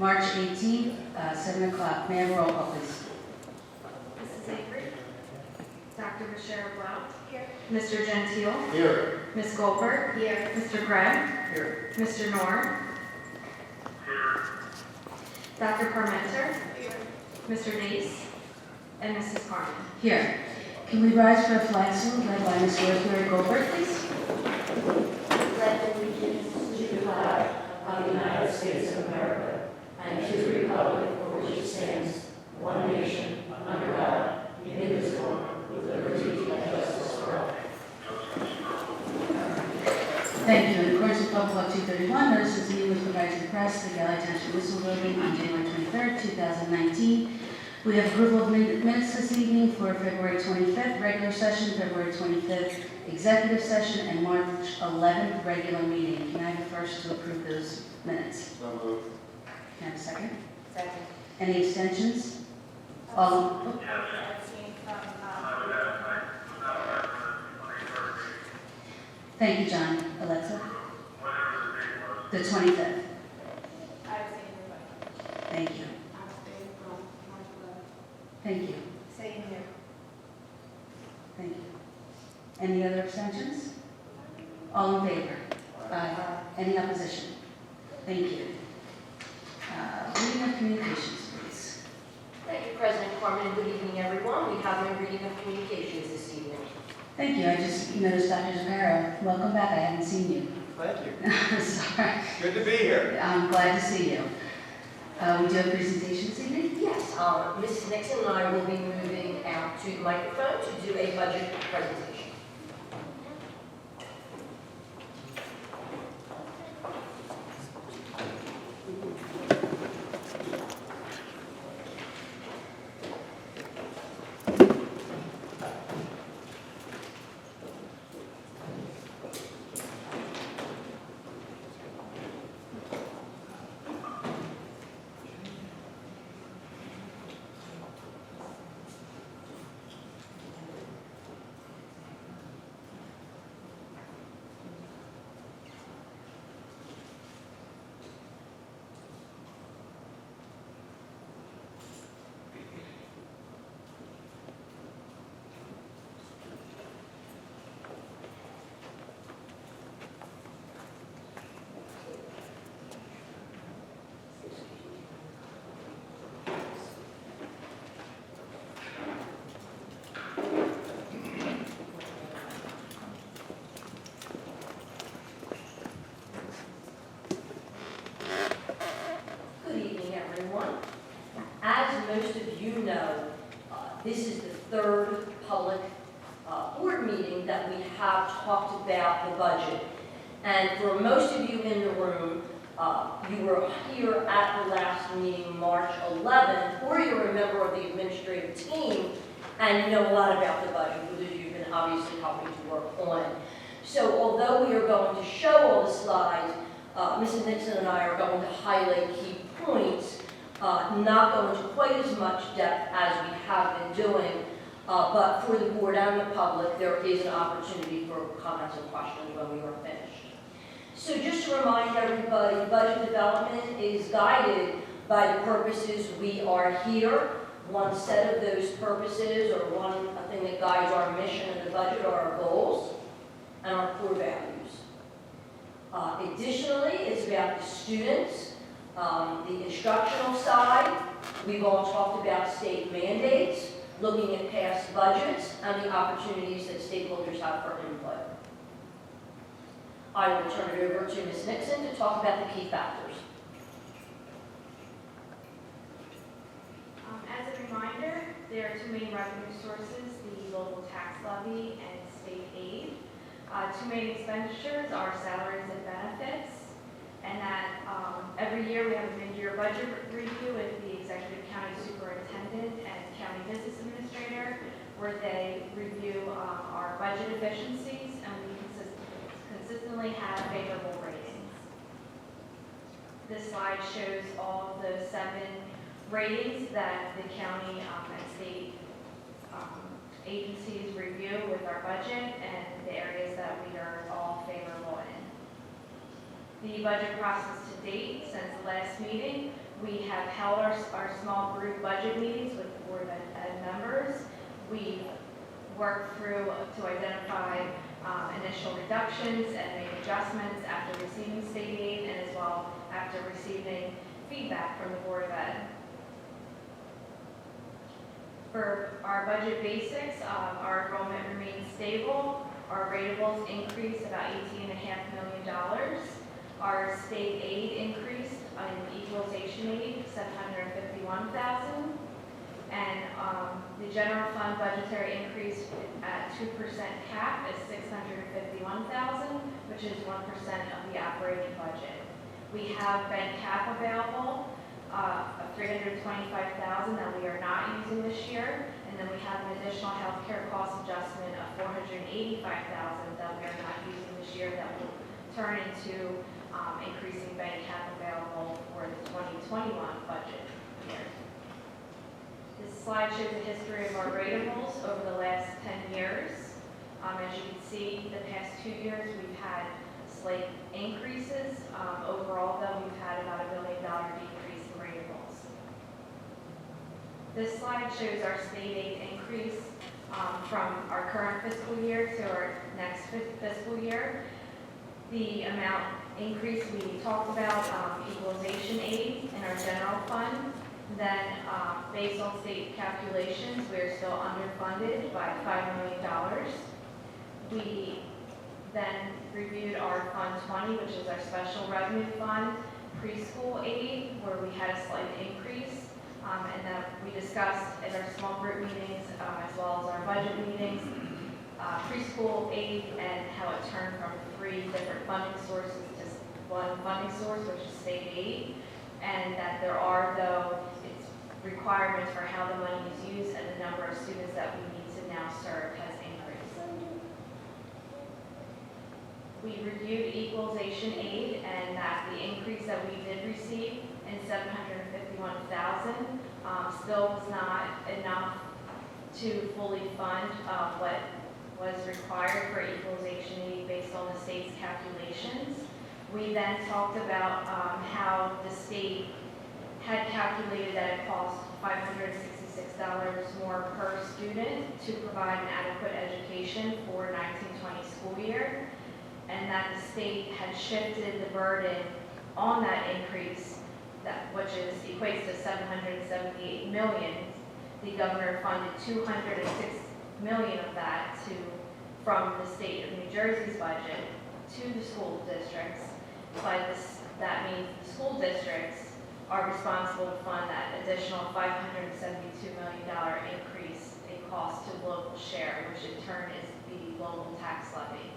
March 18th, 7 o'clock. May I have a roll call, please? Mrs. Avery? Dr. Bashir Blount? Here. Mr. Gentile? Here. Ms. Goldberg? Here. Mr. Gregg? Here. Mr. Norm? Here. Dr. Parmenter? Here. Mr. Nace? And Mrs. Carmen? Here. Can we rise for a flag salute led by Ms. Rosemary Goldberg, please? Pledge allegiance to the flag of the United States of America and to the republic for which it stands, one nation, under God, indivisible, with liberty and justice for all. Thank you. In accordance with Local Law 231, notice this meeting was provided to the press, the Galloway Township Municipal Building on January 23rd, 2019. We have approval of minutes this evening for February 25th, regular session, February 25th, executive session, and March 11th, regular meeting. Can I have the first to approve those minutes? So moved. Can I have a second? Second. Any extensions? All. Thank you, John. Alexa? The 25th. Thank you. Thank you. Same here. Thank you. Any other abstentions? All in favor? Aye. Any opposition? Thank you. Reading of communications, please. Thank you, President Corman, and good evening, everyone. We have no reading of communications this evening. Thank you. I just noticed Dr. Zapara. Welcome back. I haven't seen you. Thank you. Sorry. Good to be here. I'm glad to see you. We do have a presentation this evening. Yes, Mrs. Nixon and I will be moving out to the microphone to do a budget presentation. Most of you know, this is the third public board meeting that we have talked about the budget. And for most of you in the room, you were here at the last meeting, March 11th, or you're a member of the administrative team, and you know a lot about the budget because you've been obviously helping to work on it. So although we are going to show all the slides, Mrs. Nixon and I are going to highlight key points. Not go into quite as much depth as we have been doing, but for the board and the public, there is an opportunity for comments and questions when we are finished. So just to remind everybody, budget development is guided by the purposes we are here. One set of those purposes, or one thing that guides our mission in the budget, are our goals and our core values. Additionally, it's about the students. The instructional side, we've all talked about state mandates, looking at past budgets, and the opportunities that stakeholders have for input. I will turn it over to Ms. Nixon to talk about the key factors. As a reminder, there are two main revenue sources, the local tax levy and state aid. Two main expenditures are salaries and benefits. And that every year we have a mid-year budget review with the executive county superintendent and county business administrator, where they review our budget efficiencies, and we consistently have favorable ratings. This slide shows all of the 7 ratings that the county and state agencies review with our budget and the areas that we are all favorable in. The budget process to date, since the last meeting, We have held our small group budget meetings with the Board of Ed members. We worked through to identify initial reductions and make adjustments after receiving state aid and as well after receiving feedback from the Board of Ed. For our budget basics, our enrollment remains stable. Our ratables increased about $18.5 million. Our state aid increased in equalization aid, $751,000. And the general fund budgetary increase at 2% cap is $651,000, which is 1% of the operating budget. We have bank cap available of $325,000 that we are not using this year, and then we have an additional healthcare cost adjustment of $485,000 that we are not using this year that will turn into increasing bank cap available for the 2021 budget year. This slide shows the history of our ratables over the last 10 years. As you can see, the past 2 years we've had slight increases. Overall, though, we've had about $1 million decrease in ratables. This slide shows our state aid increase from our current fiscal year to our next fiscal year. The amount increase we talked about, equalization aid in our general fund. Then, based on state calculations, we are still underfunded by $5 million. We then reviewed our Fund 20, which is our special revenue fund, preschool aid, where we had a slight increase. And that we discussed in our small group meetings, as well as our budget meetings, preschool aid and how it turned from 3 different funding sources to one funding source, which is state aid. And that there are, though, requirements for how the money is used and the number of students that we need to now serve has increased. We reviewed equalization aid and that the increase that we did receive in $751,000 still was not enough to fully fund what was required for equalization aid based on the state's calculations. We then talked about how the state had calculated that it cost $566 more per student to provide an adequate education for 1920 school year, and that the state had shifted the burden on that increase, which equates to $778 million. The governor funded $206 million of that from the state of New Jersey's budget to the school districts, but that means the school districts are responsible to fund that additional $572 million increase in cost to local share, which in turn is the local tax levy.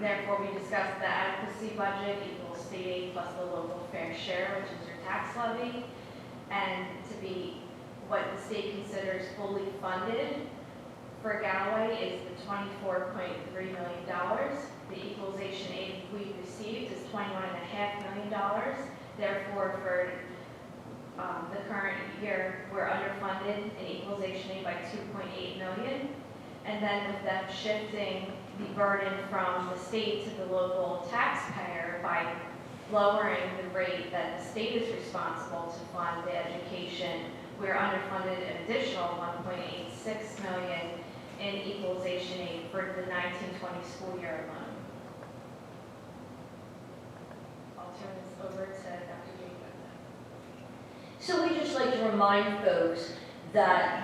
Therefore, we discussed the adequacy budget equals state aid plus the local fair share, which is your tax levy, and to be what the state considers fully funded for Galloway is the $24.3 million. The equalization aid we received is $21.5 million. Therefore, for the current year, we're underfunded in equalization aid by $2.8 million. And then with them shifting the burden from the state to the local taxpayer by lowering the rate that the state is responsible to fund the education, we're underfunded an additional $1.86 million in equalization aid for the 1920 school year alone. I'll turn this over to Dr. Jacob. So we just like to remind folks that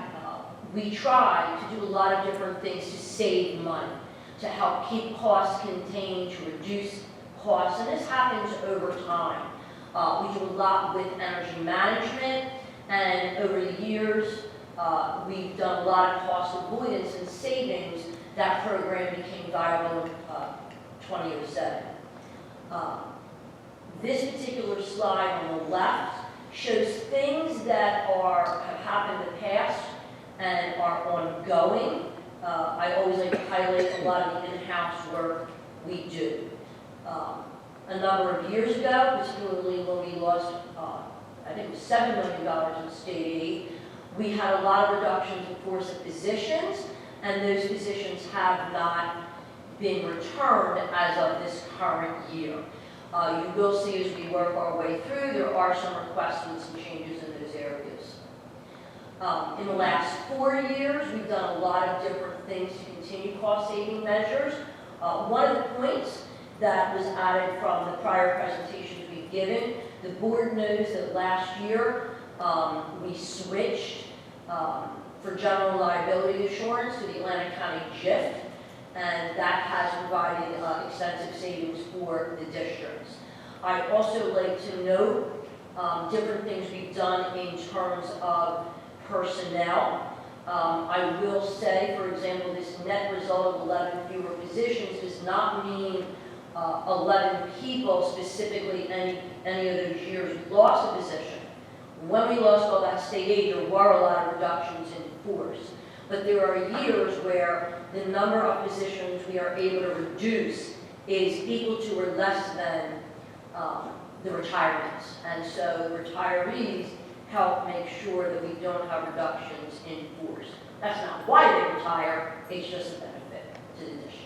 we try to do a lot of different things to save money, to help keep costs contained, to reduce costs, and this happens over time. We do a lot with energy management, and over the years, we've done a lot of cost avoidance and savings. That program became viable in 2007. This particular slide on the left shows things that have happened in the past and are ongoing. I always like to highlight a lot of the in-house work we do. A number of years ago, particularly when we lost, I think it was $7 million in state aid, we had a lot of reductions, of course, of positions, and those positions have not been returned as of this current year. You will see as we work our way through, there are some requests and some changes in those areas. In the last 4 years, we've done a lot of different things to continue cost-saving measures. One of the points that was added from the prior presentations we've given, the board knows that last year we switched for general liability insurance to the Atlantic County GIF, and that has provided extensive savings for the districts. I'd also like to note different things we've done in terms of personnel. I will say, for example, this net result of 11 fewer positions does not mean 11 people specifically any of those years we lost a position. When we lost all that state aid, there were a lot of reductions in force. But there are years where the number of positions we are able to reduce is equal to or less than the retirements. And so the retirees help make sure that we don't have reductions in force. That's not why they retire, it's just a benefit to the district.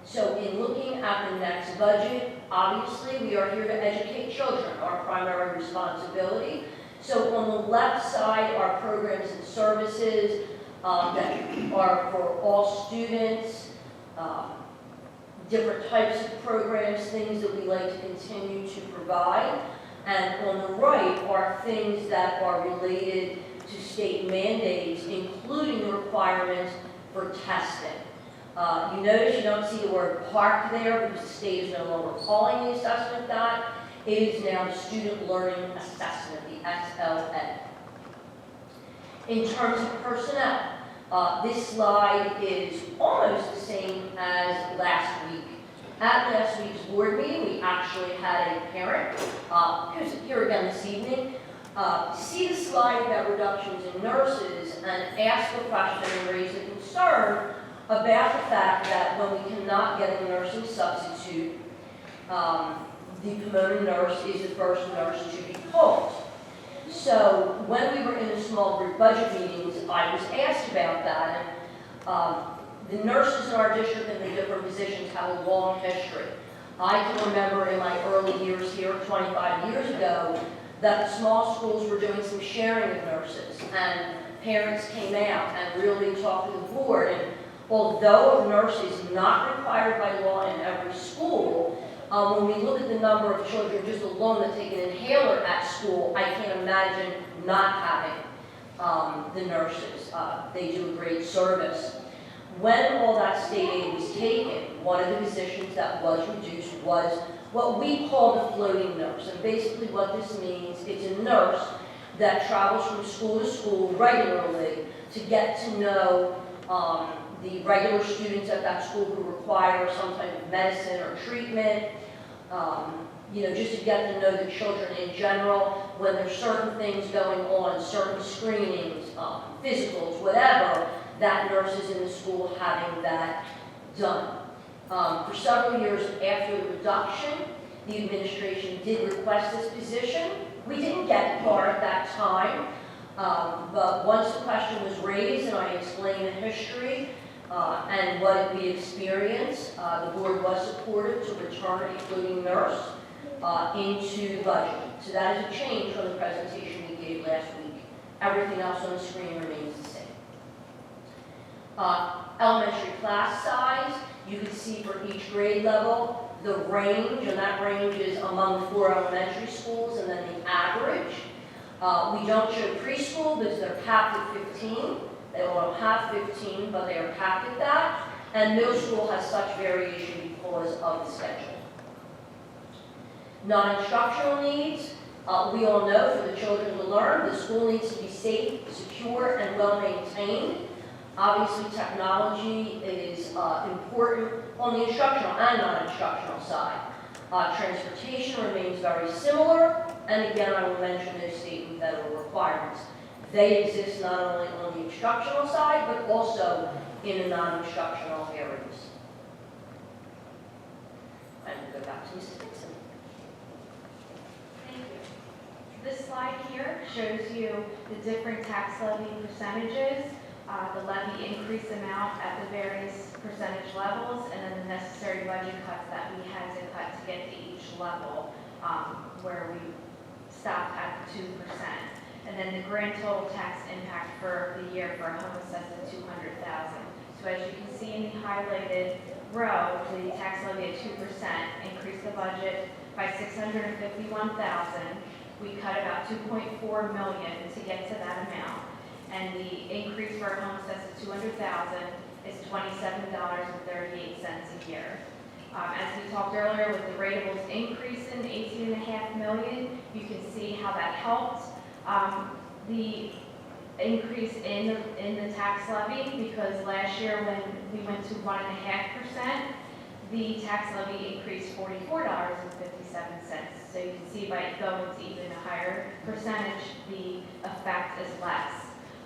So in looking at the next budget, obviously we are here to educate children, our primary responsibility. So on the left side are programs and services that are for all students, different types of programs, things that we like to continue to provide. And on the right are things that are related to state mandates, including the requirements for testing. You notice you don't see the word park there because the state is no longer calling the assessment that. It is now the Student Learning Assessment, the SLA. In terms of personnel, this slide is almost the same as last week. At last week's board meeting, we actually had a parent, who's here again this evening, see the slide about reductions in nurses and ask a question and raise a concern about the fact that when we cannot get a nursing substitute, the Pomona nurse is the first nurse to be called. So when we were in the small group budget meetings, I was asked about that, and the nurses in our district and the different positions have a long history. I can remember in my early years here, 25 years ago, that the small schools were doing some sharing of nurses, and parents came out and really talked to the board. And although a nurse is not required by law in every school, when we look at the number of children just alone that take an inhaler at school, I can't imagine not having the nurses. They do a great service. When all that state aid was taken, one of the positions that was reduced was what we call the floating nurse. And basically what this means, it's a nurse that travels from school to school regularly to get to know the regular students at that school who require some type of medicine or treatment, just to get to know the children in general. When there's certain things going on, certain screenings, physicals, whatever, that nurse is in the school having that done. For several years after the reduction, the administration did request this position. We didn't get far at that time, but once the question was raised and I explained the history and what we experienced, the board was supportive to return a floating nurse into the budget. So that is a change from the presentation we gave last week. Everything else on the screen remains the same. Elementary class size, you can see for each grade level the range, and that range is among the 4 elementary schools, and then the average. We don't show preschool because they're capped at 15. They all have 15, but they are capped at that. And middle school has such variation because of the schedule. Non-instructional needs, we all know for the children to learn, the school needs to be safe, secure, and well-maintained. Obviously, technology is important on the instructional and non-instructional side. Transportation remains very similar, and again, I will mention those state and federal requirements. They exist not only on the instructional side, but also in the non-instructional areas. And we'll go back to Mrs. Dixon. Thank you. This slide here shows you the different tax levy percentages the levy increase amount at the various percentage levels, and then the necessary budget cuts that we had to cut to get to each level, where we stopped at 2%. And then the grand total tax impact for the year for a home assessed at $200,000. So as you can see in the highlighted row, the tax levy at 2% increased the budget by $651,000. We cut about $2.4 million to get to that amount. And the increase for a home assessed at $200,000 is $27.38 a year. As we talked earlier, with the ratables increase in $18.5 million, you can see how that helped the increase in the tax levy, because last year when we went to 1.5%, the tax levy increased $44.57. So you can see by going to even a higher percentage, the effect is less.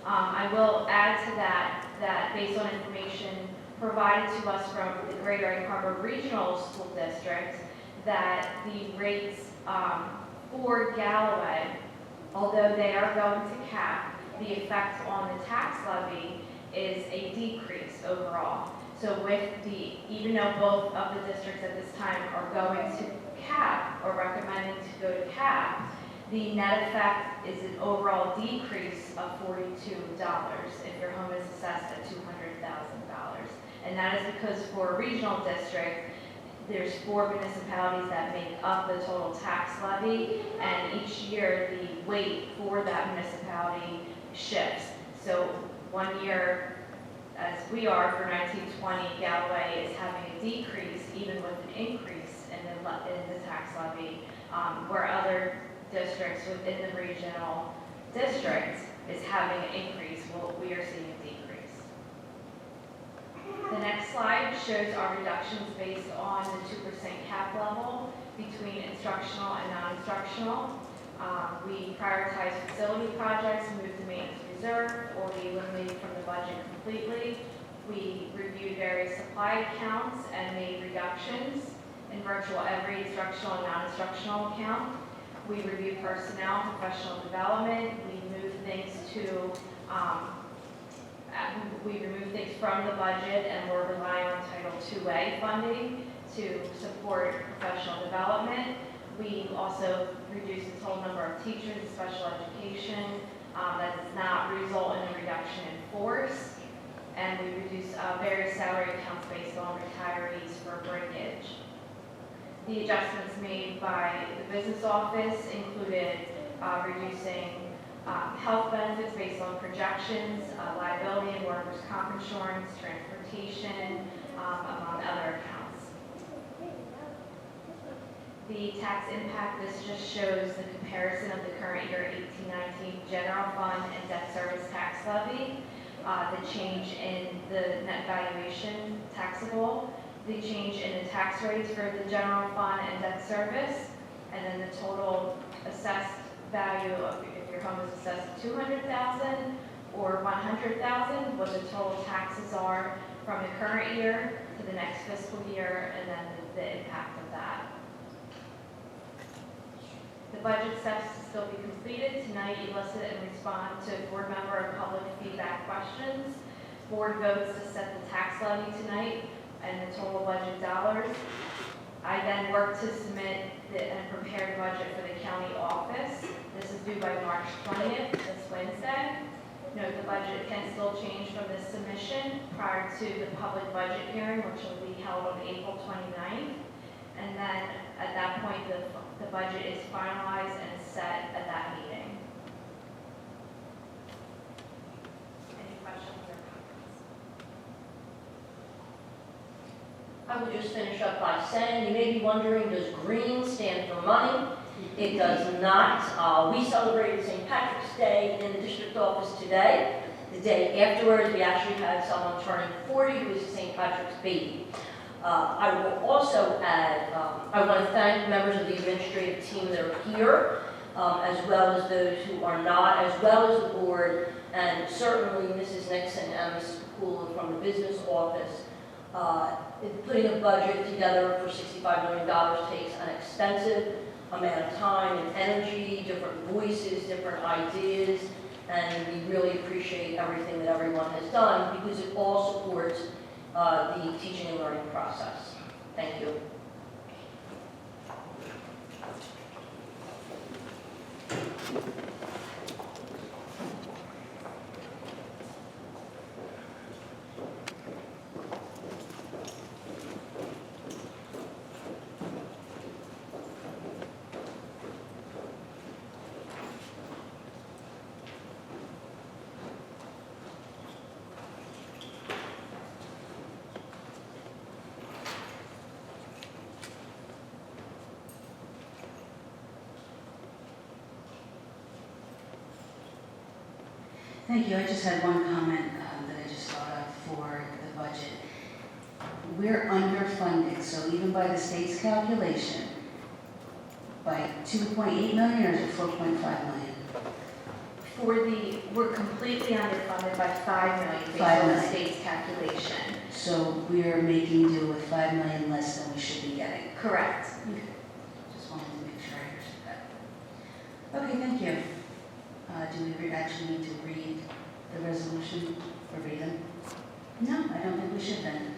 I will add to that based on information provided to us from the Greater Egg Harbor Regional School District, that the rates for Galloway, although they are going to cap, the effect on the tax levy is a decrease overall. So even though both of the districts at this time are going to cap or recommending to go to cap, the net effect is an overall decrease of $42 if your home is assessed at $200,000. And that is because for a regional district, there's 4 municipalities that make up the total tax levy, and each year the weight for that municipality shifts. So one year, as we are for 1920, Galloway is having a decrease even with an increase in the tax levy, where other districts within the regional district is having an increase. Well, we are seeing a decrease. The next slide shows our reductions based on the 2% cap level between instructional and non-instructional. We prioritize facility projects, moved to maintenance reserve, or we eliminated from the budget completely. We reviewed various supply accounts and made reductions in virtual every instructional and non-instructional account. We reviewed personnel, professional development. We moved things to we removed things from the budget, and we're relying on Title IIA funding to support professional development. We also reduced the total number of teachers in special education. That does not result in a reduction in force. And we reduced various salary accounts based on retirees for breakage. The adjustments made by the business office included reducing health benefits based on projections, liability and workers' comp insurance, transportation, among other accounts. The tax impact, this just shows the comparison of the current year 18-19 general fund and debt service tax levy, the change in the net valuation taxable, the change in the tax rates for the general fund and debt service, and then the total assessed value of if your home is assessed at $200,000 or $100,000, what the total taxes are from the current year to the next fiscal year, and then the impact of that. The budget steps to still be completed. Tonight, elicit and respond to board member and public feedback questions. Board votes to set the tax levy tonight and the total budget dollars. I then work to submit and prepare the budget for the county office. This is due by March 20th, this Wednesday. Note the budget can still change from this submission prior to the public budget hearing, which will be held on April 29th. And then at that point, the budget is finalized and is set at that meeting. Any questions or comments? I will just finish up by saying, you may be wondering, does green stand for money? It does not. We celebrated St. Patrick's Day in the district office today. The day afterwards, we actually had someone turning 40 who was a St. Patrick's baby. I will also add, I want to thank members of the administrative team that are here, as well as those who are not, as well as the board, and certainly Mrs. Nixon and Mrs. Pakula from the business office. Putting a budget together for $65 million takes an extensive amount of time and energy, different voices, different ideas, and we really appreciate everything that everyone has done because it all supports the teaching and learning process. Thank you. Thank you. I just had one comment that I just thought of for the budget. We're underfunded, so even by the state's calculation, by 2.8 million or is it 4.5 million? We're completely underfunded by 5 million based 5 on the million. state's calculation. So we're making do with 5 million less than we should be getting. Correct. Just wanted to make sure I understood that. Okay, thank you. Do we actually need to read the resolution verbatim? No, I don't think we should then.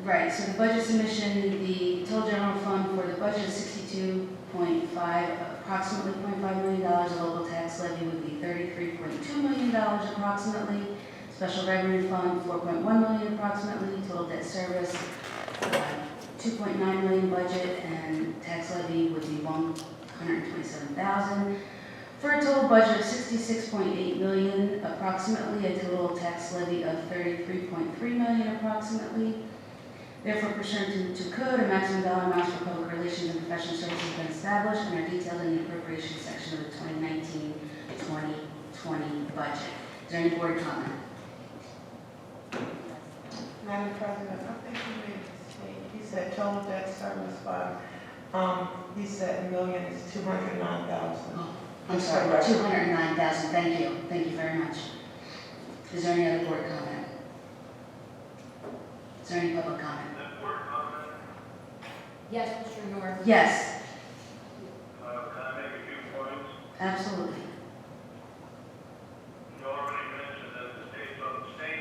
Right, so the budget submission, the total general fund for the budget is 62.5, approximately $0.5 million. The local tax levy would be $33.2 million approximately. Special revenue fund, $4.1 million approximately. Total debt service, 2.9 million budget, and tax levy would be $127,000. For a total budget of $66.8 million approximately, a total tax levy of $33.3 million approximately. Therefore, pursuant to code, a maximum dollar amounts for public relations and professional services have been established and are detailed in the appropriation section of the 2019-2020 budget. Is there any board comment? Madam President, I think he made a mistake. He said total debt service fund. He said million is 209,000. Oh, I'm sorry, 209,000. Thank you. Thank you very much. Is there any other board comment? Is there any public comment? Yes, Mr. North. Yes, Can I make a few points? absolutely. You already mentioned that the state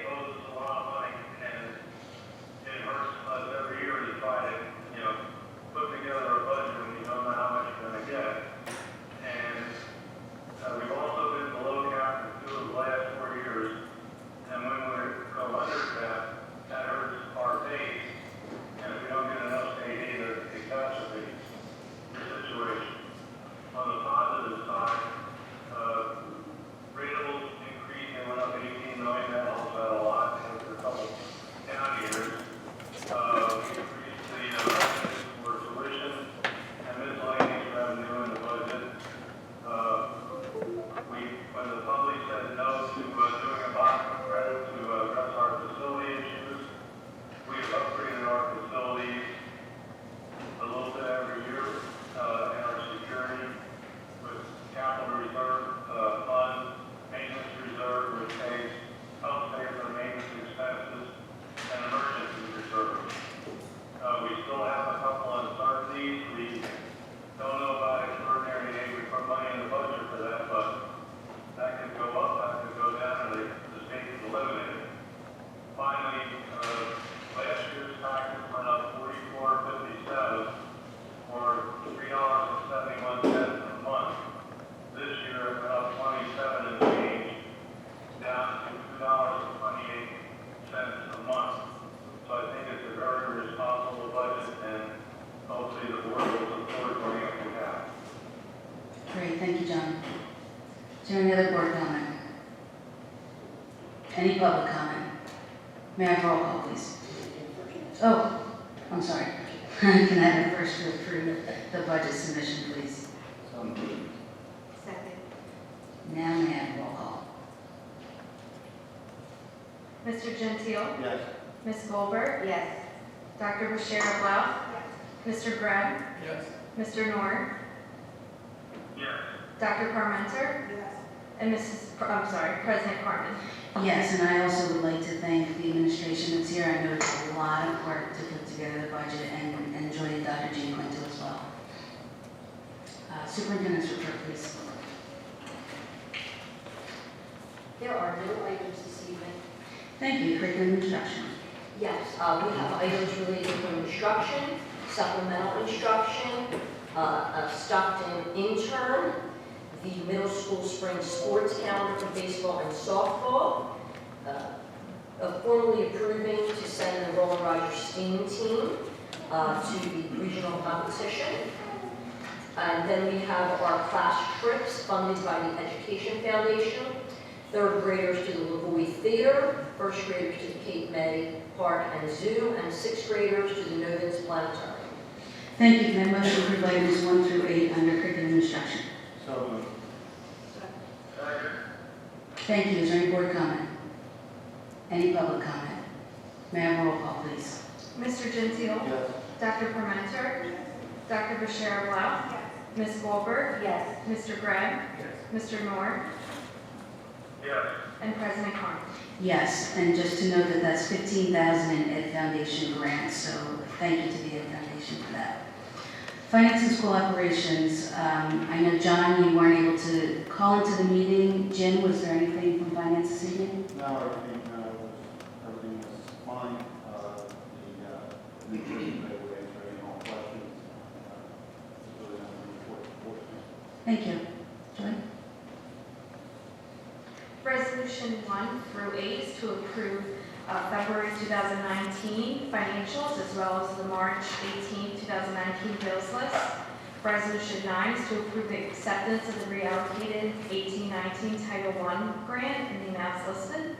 owes us a lot of money, and it hurts us every year to try to, put together a budget when you don't know how much you're going to get. And we've also been below cap for 2 of the last 4 years, and when we go under cap, that hurts our base, and if we don't get enough state aid, it exacerbates the situation. On the positive side, ratables increased, they went up 18 million, that helps out a lot, and for a couple down years. We increased the revenues for tuition and miscellaneous revenue in the budget. When the public said no to doing a bond credit to address our facility issues, we've upgraded our facilities a little bit every year, in our security with capital reserve fund, maintenance reserve, which helps pay for the maintenance expenses, and emergency reserve. We still have a couple uncertainties. We don't know about extraordinary aid. We put money in the budget for that, but that could go up, that could go down, and the state is eliminated. Finally, last year's taxes went up $44.57 or $3.71 a month. This year it went up 27 and change, down to $2.28 a month. So I think it's a very responsible budget, and hopefully the board will support what we have. Great, thank you, John. Is there any other board comment? Any public comment? May I have roll call, please? Oh, I'm sorry. Can I have a first to approve the budget submission, please? Second. Now may I have roll call? Mr. Gentile? Yes. Ms. Goldberg? Yes. Dr. Bashir Blau? Yes. Mr. Grimm? Yes. Mr. Noor? Yes. Dr. Parmenter? Yes. And President Carmen? Yes, and I also would like to thank the administration that's here. I know it's a lot of work to put together the budget, and joining Dr. Jean Quinto as well. Superintendent's report, please. There are no items this evening. Thank you. Curriculum instruction. Yes, we have items related to instruction, supplemental instruction, a Stockton intern, the middle school spring sports calendar for baseball and softball, formally approving to send the Roland Rogers STEAM team to the regional competition. And then we have our class trips funded by the Education Foundation, third graders to the Lavoie Theater, first graders to the Cape May Park and Zoo, and sixth graders to the Novins Planetarium. Thank you. Can I have a motion to approve items 1 through 8 under curriculum instruction? So moved. Second. Thank you. Is there any board comment? Any public comment? May I have a roll call, please? Mr. Gentile. Yes. Dr. Parmenter. Dr. Bashir Blau. Ms. Goldberg. Yes. Mr. Graham. Mr. Moore. Yes. And President Carmen. Yes, and just to note that that's $15,000 in Ed Foundation grant, so thank you to the Ed Foundation for that. Finance and school operations, I know, John, you weren't able to call into the meeting. Jim, was there anything from finance this evening? No, everything was fine. The administration they were answering all questions. Really nothing to report. Thank you. Joy? Resolution 1 through 8 is to approve February 2019 financials as well as the March 18, 2019 bills list. Resolution 9 is to approve the acceptance of the reallocated 18-19 Title I grant in the amounts listed.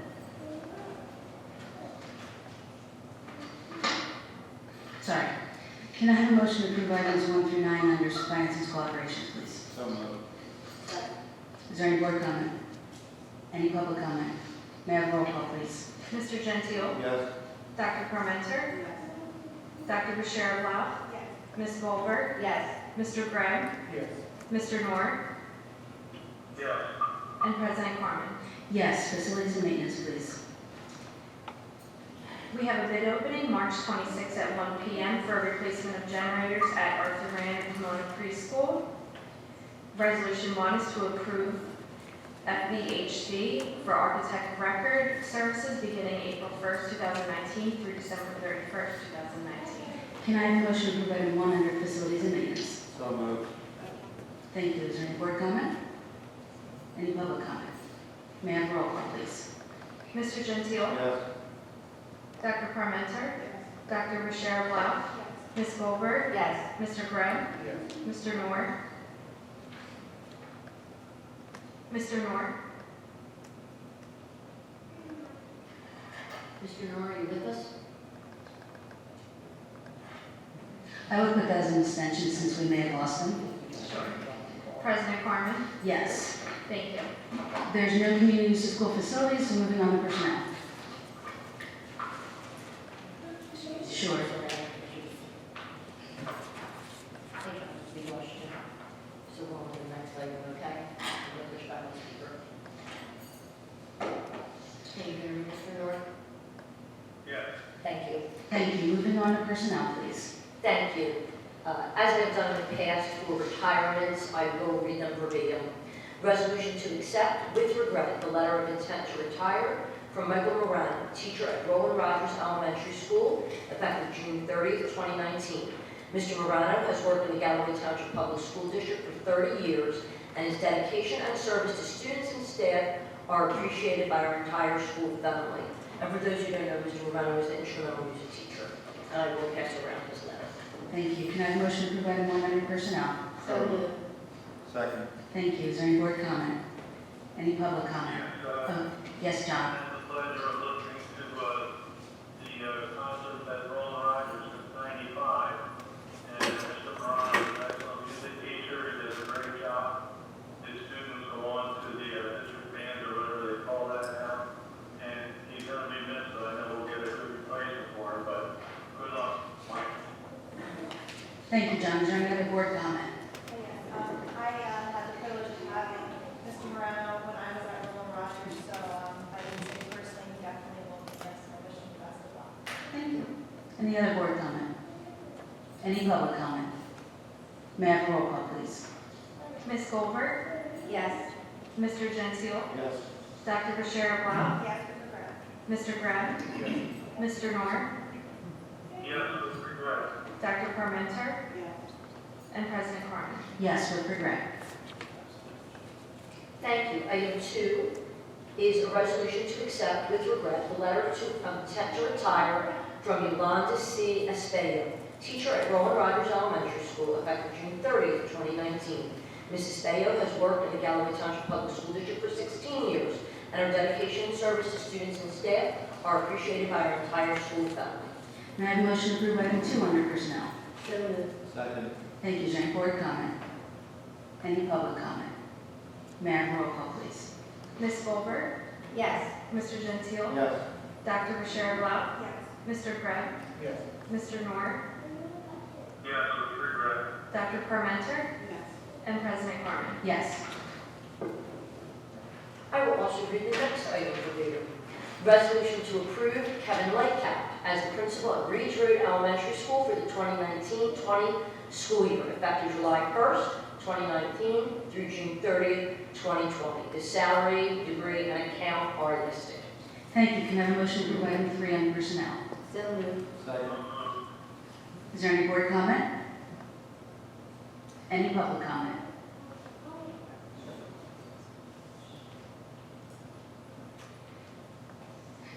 Sorry. Can I have a motion to approve items 1 through 9 under finance and school operations, please? So moved. Is there any board comment? Any public comment? May I have a roll call, please? Mr. Gentile. Yes. Dr. Parmenter. Dr. Bashir Blau. Ms. Goldberg. Yes. Mr. Graham. Yes. Mr. Moore. Yes. And President Carmen. Yes, facilities and maintenance, please. We have a bid opening March 26 at 1 p.m. for a replacement of generators at Arthur Rand and Pomona Preschool. Resolution 1 is to approve FBHC for architect of record services beginning April 1st, 2019 through December 31st, 2019. Can I have a motion to approve item 1 under facilities and maintenance? So moved. Thank you. Is there any board comment? Any public comment? May I have a roll call, please? Mr. Gentile. Yes. Dr. Parmenter. Dr. Bashir Blau. Ms. Goldberg. Yes. Mr. Graham. Yes. Mr. Moore. Mr. Moore. Mr. Nori, are you with us? I would put that as an extension since we may have lost them. President Carmen. Yes. Thank you. There's no community use of school facilities, so moving on to personnel. Sure. So we'll on to the next item, okay? We'll push back on the speaker. Can you hear me, Mr. North? Yes. Thank you. Thank you. Moving on to personnel, please. Thank you. As I've done in the past for retirements, I will read them verbatim. Resolution to accept with regret the letter of intent to retire from Michael Moran, teacher at Roland Rogers Elementary School, effective June 30th, 2019. Mr. Morano has worked in the Galloway Township Public School District for 30 years, and his dedication and service to students and staff are appreciated by our entire school family. And for those who don't know, Mr. Morano is an instrumental music teacher, and I will pass around his letter. Thank you. Can I have a motion to approve item 1 under personnel? So moved. Second. Thank you. Is there any board comment? Any public comment? Oh, yes, John. I had the pleasure of listening to the concert at Roland Rogers since '95. And Mr. Moran is an excellent music teacher. He does a great job. His students go on to the district band or whatever they call that now. And he's going to be missed, so I know we'll get a good replacement for him. But good luck, Mike. Thank you, John. Is there any other board comment? I had the privilege of having Mr. Moreno when I was at Roland Rogers, so I didn't say personally, he definitely will be missed. I wish him the best of luck. Thank you. Any other board comment? Any public comment? May I have a roll call, please? Ms. Goldberg. Yes. Mr. Gentile. Yes. Dr. Bashir Blau, Yes, with regret. Mr. Graham, Mr. Nor, Yes, with regret. Dr. Parmenter, Yes. and President Carmen. Yes, with regret. Thank you. Item 2 is a resolution to accept with regret the letter of intent to retire from Yolanda C. Espejo, teacher at Roland Rogers Elementary School, effective June 30th, 2019. Mrs. Espejo has worked in the Galloway Township Public School District for 16 years, and her dedication and service to students and staff are appreciated by our entire school family. May I have a motion to approve item 2 under personnel? So moved. Second. Thank you, Jane. Board comment? Any public comment? May I have a roll call, please? Ms. Goldberg, Yes. Mr. Gentile, Yes. Dr. Bashir Blau, Yes. Mr. Graham, Yes. Mr. Nor, Yes, with regret. Dr. Parmenter, Yes. and President Carmen. Yes. I will also read the next item verbatim. Resolution to approve Kevin Lightcap as the principal at Reeds Road Elementary School for the 2019-20 school year, effective July 1st, 2019 through June 30th, 2020. The salary, degree, and account are listed. Thank you. Can I have a motion to approve item 3 under personnel? So moved. Second. Is there any board comment? Any public comment?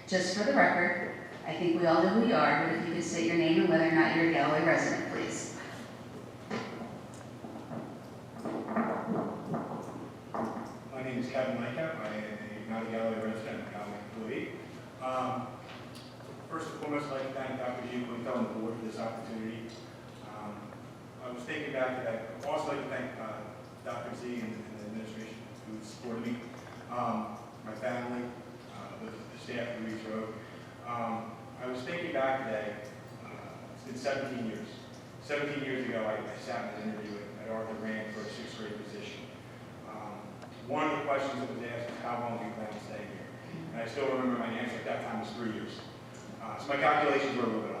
Just for the record, I think we all know who you are, but if you could state your name and whether or not you're a Galloway resident, please. My name is Kevin Lightcap. I am not a Galloway resident, I'm a Galloway employee. First and foremost, I'd like to thank Dr. Giuliani and the board for this opportunity. I was thinking back to that. I'd also like to thank Dr. Z and the administration who supported me, my family, the staff at Reeds Road. I was thinking back today, it's been 17 years. 17 years ago, I sat in an interview at Arthur Rand for a 6th grade position. One of the questions that was asked was, how long do you plan to stay here? And I still remember my answer at that time was 3 years. So my calculations were a little bit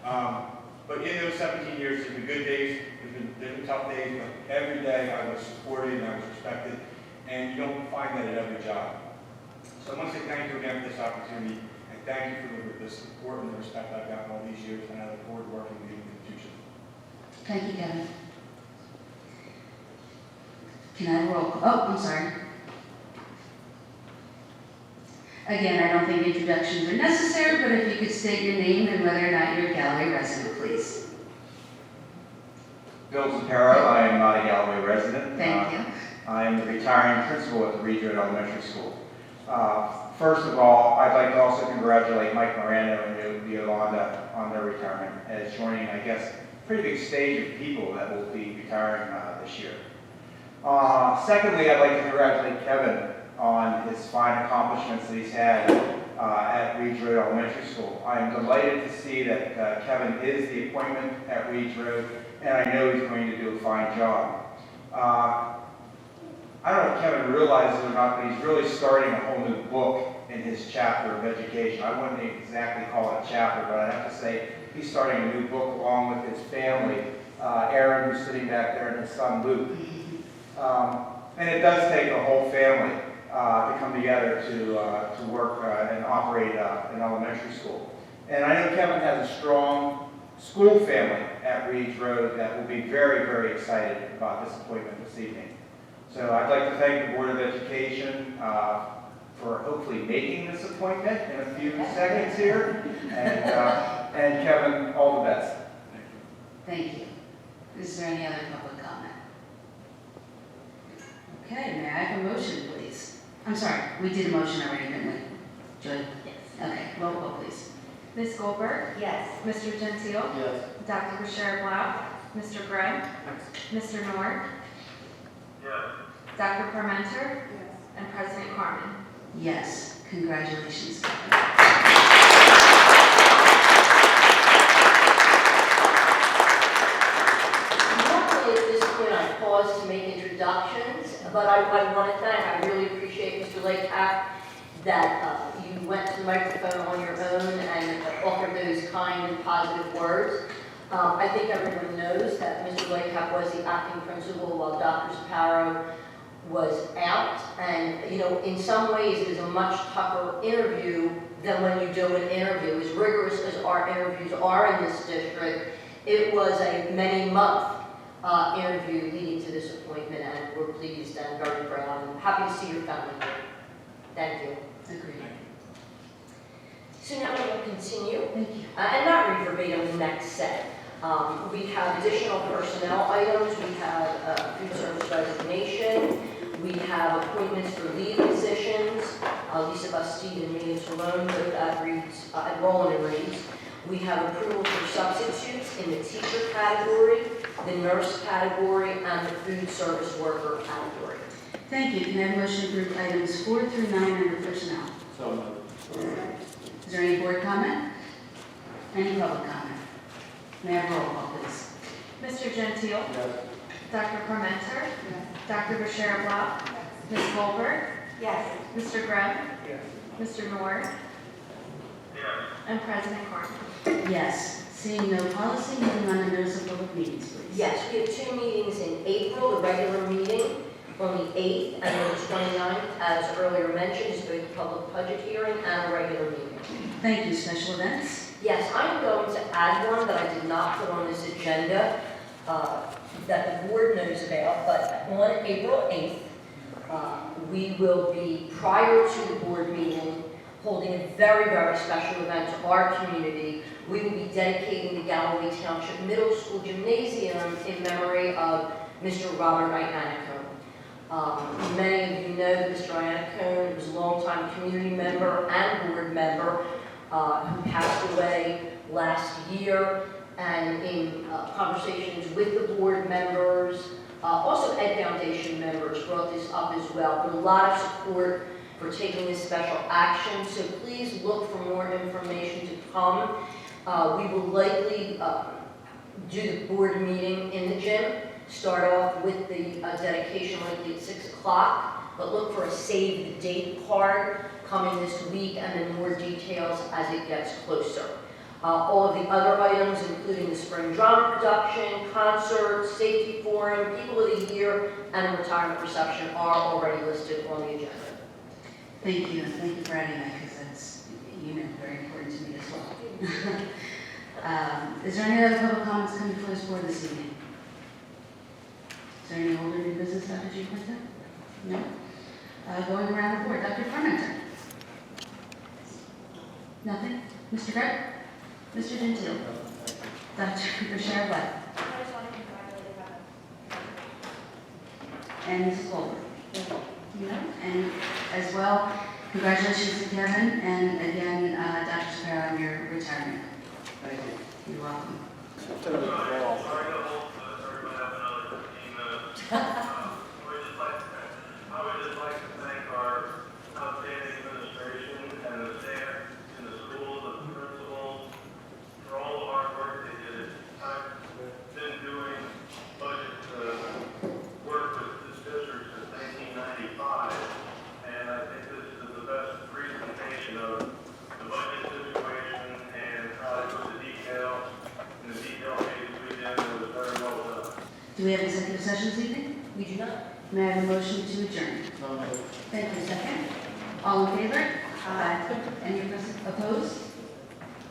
off. But in those 17 years, there's been good days, there's been tough days, but every day I was supported and I was respected, and you don't find that at every job. So I want to say thank you again for this opportunity, and thank you for the support and the respect I've gotten all these years, and I look forward to working with you in the future. Thank you, Kevin. Can I have a roll call? Oh, I'm sorry. Again, I don't think introductions are necessary, but if you could state your name and whether or not you're a Galloway resident, please. Bill Zaparo, I am not a Galloway resident. Thank you. I am the retiring principal at the Reeds Road Elementary School. First of all, I'd like to also congratulate Mike Morano and Yolanda on their retirement as joining, I guess, a pretty big stage of people that will be retiring this year. Secondly, I'd like to congratulate Kevin on his fine accomplishments that he's had at Reeds Road Elementary School. I am delighted to see that Kevin is the appointment at Reeds Road, and I know he's going to do a fine job. I don't know if Kevin realizes it or not, but he's really starting a whole new book in his chapter of education. I wouldn't exactly call it a chapter, but I have to say he's starting a new book along with his family, Aaron, who's sitting back there, and his son, Luke. And it does take a whole family to come together to work and operate an elementary school. And I know Kevin has a strong school family at Reeds Road that will be very, very excited about this appointment this evening. So I'd like to thank the Board of Education for hopefully making this appointment in a few seconds here. And Kevin, all the best. Thank you. Is there any other public comment? Okay, may I have a motion, please? I'm sorry, we did a motion already, didn't we? Joy? Yes. Okay, roll call, please. Ms. Goldberg, Yes. Mr. Gentile, Yes. Dr. Bashir Blau, Mr. Graham, Mr. Nor, Yes. Dr. Parmenter, and President Carmen. Yes, congratulations, Kevin. Normally at this point I pause to make introductions, but I want to thank, I really appreciate Mr. Lightcap that you went to the microphone on your own and offered those kind and positive words. I think everyone knows that Mr. Lightcap was the acting principal while Dr. Zaparo was out, and, you know, in some ways, it is a much tougher interview than when you do an interview. As rigorous as our interviews are in this district, it was a many-month interview leading to this appointment, and we're pleased and very proud, and happy to see your family here. Thank you. Agreed. So now we'll continue, Thank you. and not read verbatim the next set. We have additional personnel items, we have food service resignation, we have appointments for lead positions, Lisa Bastide and Mia Talone, both at Roland and Reeves. We have approval for substitutes in the teacher category, the nurse category, and the food service worker category. Thank you. Can I have a motion to approve items 4 through 9 under personnel? So moved. Is there any board comment? Any public comment? May I have roll call, please? Mr. Gentile. Yes. Dr. Parmenter. Dr. Bashir Blah. Ms. Goldberg. Yes. Mr. Grimm. Yes. Mr. Nord. Yes. And President Carmen. Yes. Seeing no policy, moving on to notice of public meetings, please. Yes, we have 2 meetings in April, the regular meeting on the 8th and then the 29th, as earlier mentioned, is both a public budget hearing and a regular meeting. Thank you. Special events? Yes, I'm going to add one that I did not put on this agenda that the board knows about, but on April 8th, we will be, prior to the board meeting, holding a very, very special event to our community. We will be dedicating the Galloway Township Middle School Gymnasium in memory of Mr. Robert Iannacone. Many of you know that Mr. Iannacone was a longtime community member and board member who passed away last year, and in conversations with the board members, also Ed Foundation members brought this up as well. But a lot of support for taking this special action, so please look for more information to come. We will likely do the board meeting in the gym, start off with the dedication likely at 6 o'clock, but look for a save the date card coming this week, and then more details as it gets closer. All of the other items, including the spring drama production, concert, safety forum, people of the year, and the retirement reception are already listed on the agenda. Thank you. Thank you for adding that, because that's, you know, very important to me as well. Is there any other public comments coming before this board this evening? Is there any older new business, Dr. G. Quinto? No? Going around the board, Dr. Parmenter? Nothing? Mr. Gregg? Mr. Gentile? Dr. Bashir Blah? I just want to congratulate Kevin. And Mrs. Goldberg? You know, and as well, congratulations to Kevin, and again, Dr. Shapiro, on your retirement. Thank you. You're welcome. Sorry to hold everybody up another 15 minutes. I would just like to thank our outstanding administration and the staff in the schools, the principals, for all the hard work they did. I've been doing budget work with this district since 1995, and I think this is the best presentation of the budget situation and how they put the detail in the detail pages we did. It was very well done. Do we have executive session this evening? We do not. May I have a motion to adjourn? So moved. Thank you. Second? All in favor? Aye. Any opposed?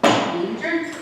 Meeting adjourned.